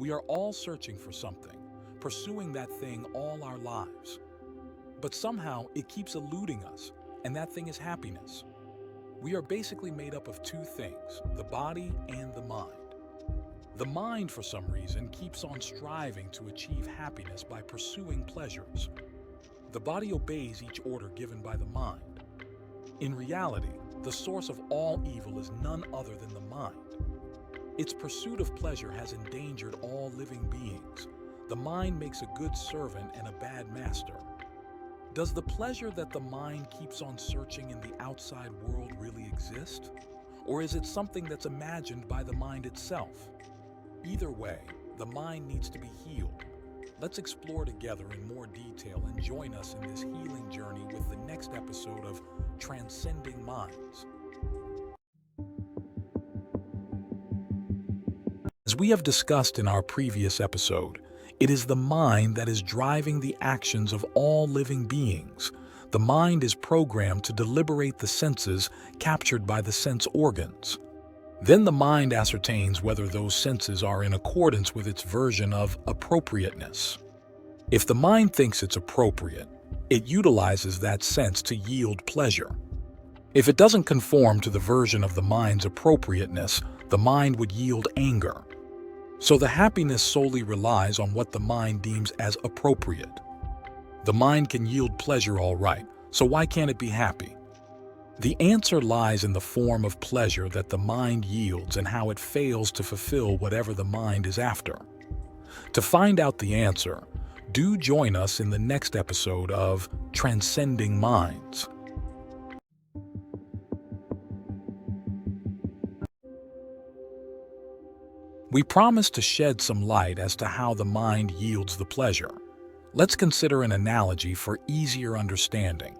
We are all searching for something, pursuing that thing all our lives. But somehow it keeps eluding us, and that thing is happiness. We are basically made up of two things, the body and the mind. The mind, for some reason, keeps on striving to achieve happiness by pursuing pleasures. The body obeys each order given by the mind. In reality, the source of all evil is none other than the mind. Its pursuit of pleasure has endangered all living beings. The mind makes a good servant and a bad master. Does the pleasure that the mind keeps on searching in the outside world really exist? Or is it something that's imagined by the mind itself? Either way, the mind needs to be healed. Let's explore together in more detail and join us in this healing journey with the next episode of Transcending Minds. As we have discussed in our previous episode, it is the mind that is driving the actions of all living beings. The mind is programmed to deliberate the senses captured by the sense organs. Then the mind ascertains whether those senses are in accordance with its version of appropriateness. If the mind thinks it's appropriate, it utilizes that sense to yield pleasure. If it doesn't conform to the version of the mind's appropriateness, the mind would yield anger. So the happiness solely relies on what the mind deems as appropriate. The mind can yield pleasure all right, so why can't it be happy? The answer lies in the form of pleasure that the mind yields and how it fails to fulfill whatever the mind is after. To find out the answer, do join us in the next episode of Transcending Minds. We promise to shed some light as to how the mind yields the pleasure. Let's consider an analogy for easier understanding.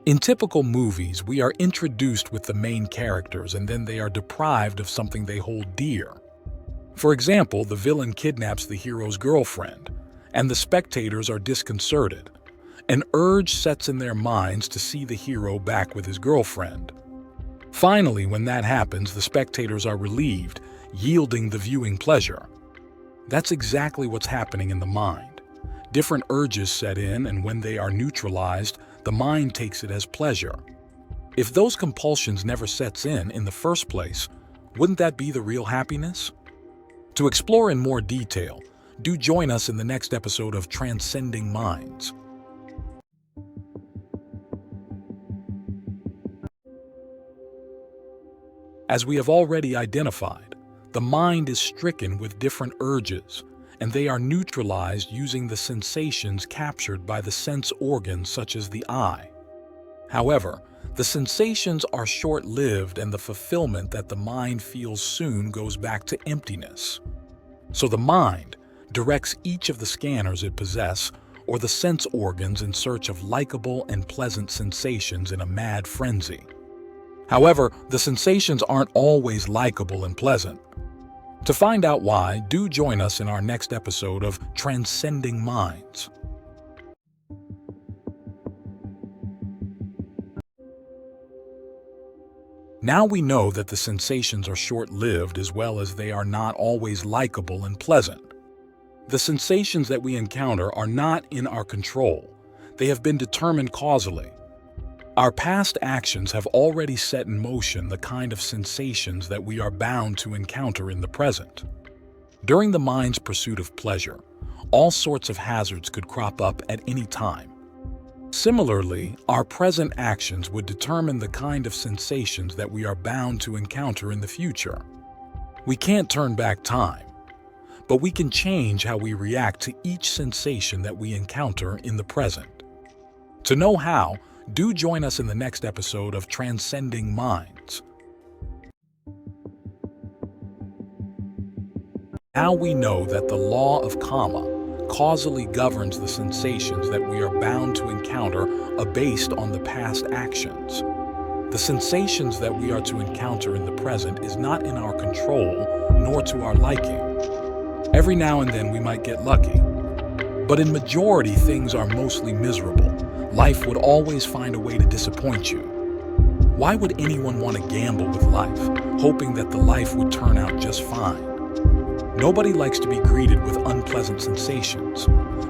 In typical movies, we are introduced with the main characters and then they are deprived of something they hold dear. For example, the villain kidnaps the hero's girlfriend, and the spectators are disconcerted. An urge sets in their minds to see the hero back with his girlfriend. Finally, when that happens, the spectators are relieved, yielding the viewing pleasure. That's exactly what's happening in the mind. Different urges set in, and when they are neutralized, the mind takes it as pleasure. If those compulsions never sets in the first place, wouldn't that be the real happiness? To explore in more detail, do join us in the next episode of Transcending Minds. As we have already identified, the mind is stricken with different urges, and they are neutralized using the sensations captured by the sense organs such as the eye. However, the sensations are short-lived and the fulfillment that the mind feels soon goes back to emptiness. So the mind directs each of the scanners it possesses or the sense organs in search of likable and pleasant sensations in a mad frenzy. However, the sensations aren't always likable and pleasant. To find out why, do join us in our next episode of Transcending Minds. Now we know that the sensations are short-lived as well as they are not always likable and pleasant. The sensations that we encounter are not in our control. They have been determined causally. Our past actions have already set in motion the kind of sensations that we are bound to encounter in the present. During the mind's pursuit of pleasure, all sorts of hazards could crop up at any time. Similarly, our present actions would determine the kind of sensations that we are bound to encounter in the future. We can't turn back time, but we can change how we react to each sensation that we encounter in the present. To know how, do join us in the next episode of Transcending Minds. Now we know that the law of karma causally governs the sensations that we are bound to encounter based on the past actions. The sensations that we are to encounter in the present is not in our control nor to our liking. Every now and then we might get lucky, but in majority things are mostly miserable. Life would always find a way to disappoint you. Why would anyone want to gamble with life, hoping that the life would turn out just fine? Nobody likes to be greeted with unpleasant sensations,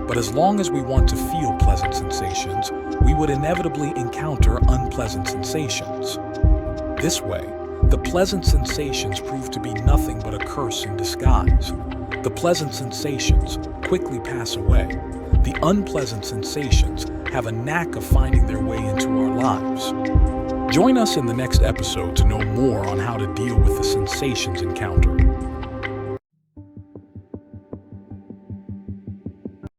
but as long as we want to feel pleasant sensations, we would inevitably encounter unpleasant sensations. This way, the pleasant sensations prove to be nothing but a curse in disguise. The pleasant sensations quickly pass away. The unpleasant sensations have a knack of finding their way into our lives. Join us in the next episode to know more on how to deal with the sensations encountered.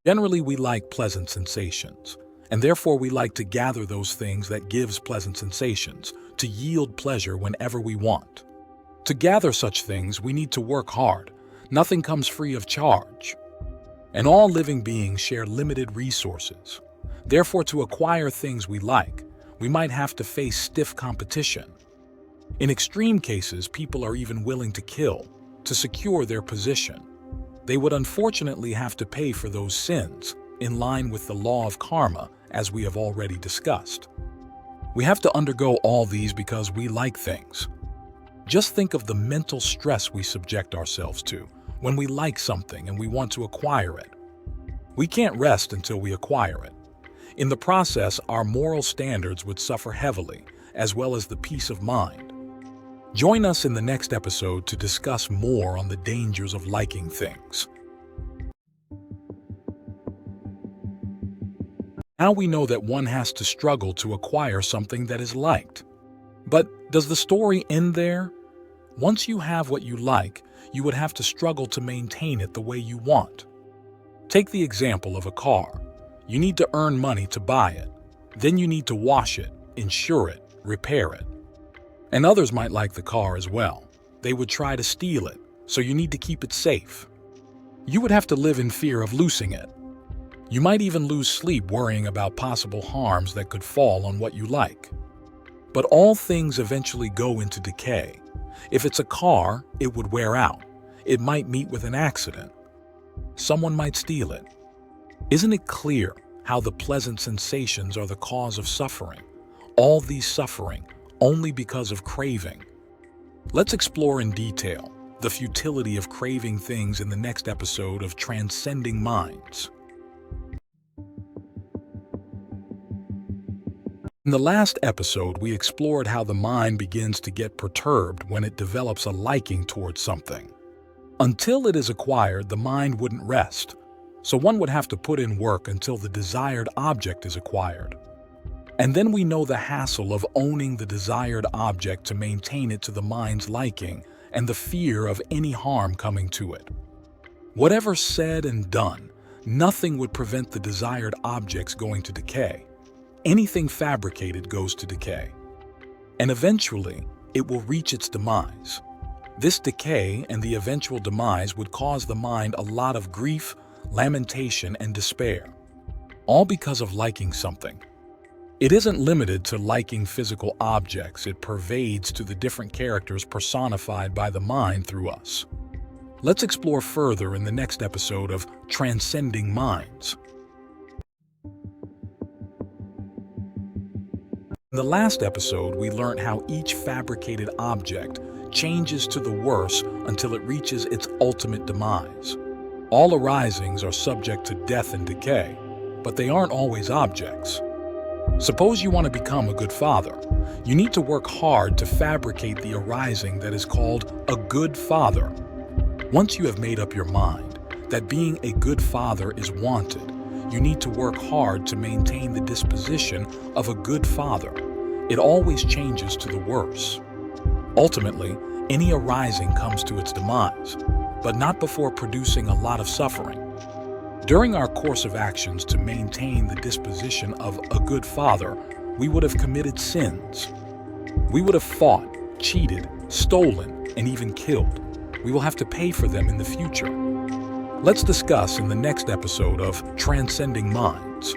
Generally, we like pleasant sensations, and therefore we like to gather those things that gives pleasant sensations, to yield pleasure whenever we want. To gather such things, we need to work hard. Nothing comes free of charge. And all living beings share limited resources. Therefore, to acquire things we like, we might have to face stiff competition. In extreme cases, people are even willing to kill to secure their position. They would unfortunately have to pay for those sins, in line with the law of karma, as we have already discussed. We have to undergo all these because we like things. Just think of the mental stress we subject ourselves to when we like something and we want to acquire it. We can't rest until we acquire it. In the process, our moral standards would suffer heavily, as well as the peace of mind. Join us in the next episode to discuss more on the dangers of liking things. Now we know that one has to struggle to acquire something that is liked. But does the story end there? Once you have what you like, you would have to struggle to maintain it the way you want. Take the example of a car. You need to earn money to buy it. Then you need to wash it, insure it, repair it. And others might like the car as well. They would try to steal it, so you need to keep it safe. You would have to live in fear of losing it. You might even lose sleep worrying about possible harms that could fall on what you like. But all things eventually go into decay. If it's a car, it would wear out. It might meet with an accident. Someone might steal it. Isn't it clear how the pleasant sensations are the cause of suffering? All these suffering only because of craving. Let's explore in detail the futility of craving things in the next episode of Transcending Minds. In the last episode, we explored how the mind begins to get perturbed when it develops a liking towards something. Until it is acquired, the mind wouldn't rest, so one would have to put in work until the desired object is acquired. And then we know the hassle of owning the desired object to maintain it to the mind's liking and the fear of any harm coming to it. Whatever said and done, nothing would prevent the desired objects going to decay. Anything fabricated goes to decay. And eventually, it will reach its demise. This decay and the eventual demise would cause the mind a lot of grief, lamentation, and despair, all because of liking something. It isn't limited to liking physical objects. It pervades to the different characters personified by the mind through us. Let's explore further in the next episode of Transcending Minds. In the last episode, we learned how each fabricated object changes to the worse until it reaches its ultimate demise. All arisings are subject to death and decay, but they aren't always objects. Suppose you want to become a good father. You need to work hard to fabricate the arising that is called a good father. Once you have made up your mind that being a good father is wanted, you need to work hard to maintain the disposition of a good father. It always changes to the worse. Ultimately, any arising comes to its demise, but not before producing a lot of suffering. During our course of actions to maintain the disposition of a good father, we would have committed sins. We would have fought, cheated, stolen, and even killed. We will have to pay for them in the future. Let's discuss in the next episode of Transcending Minds.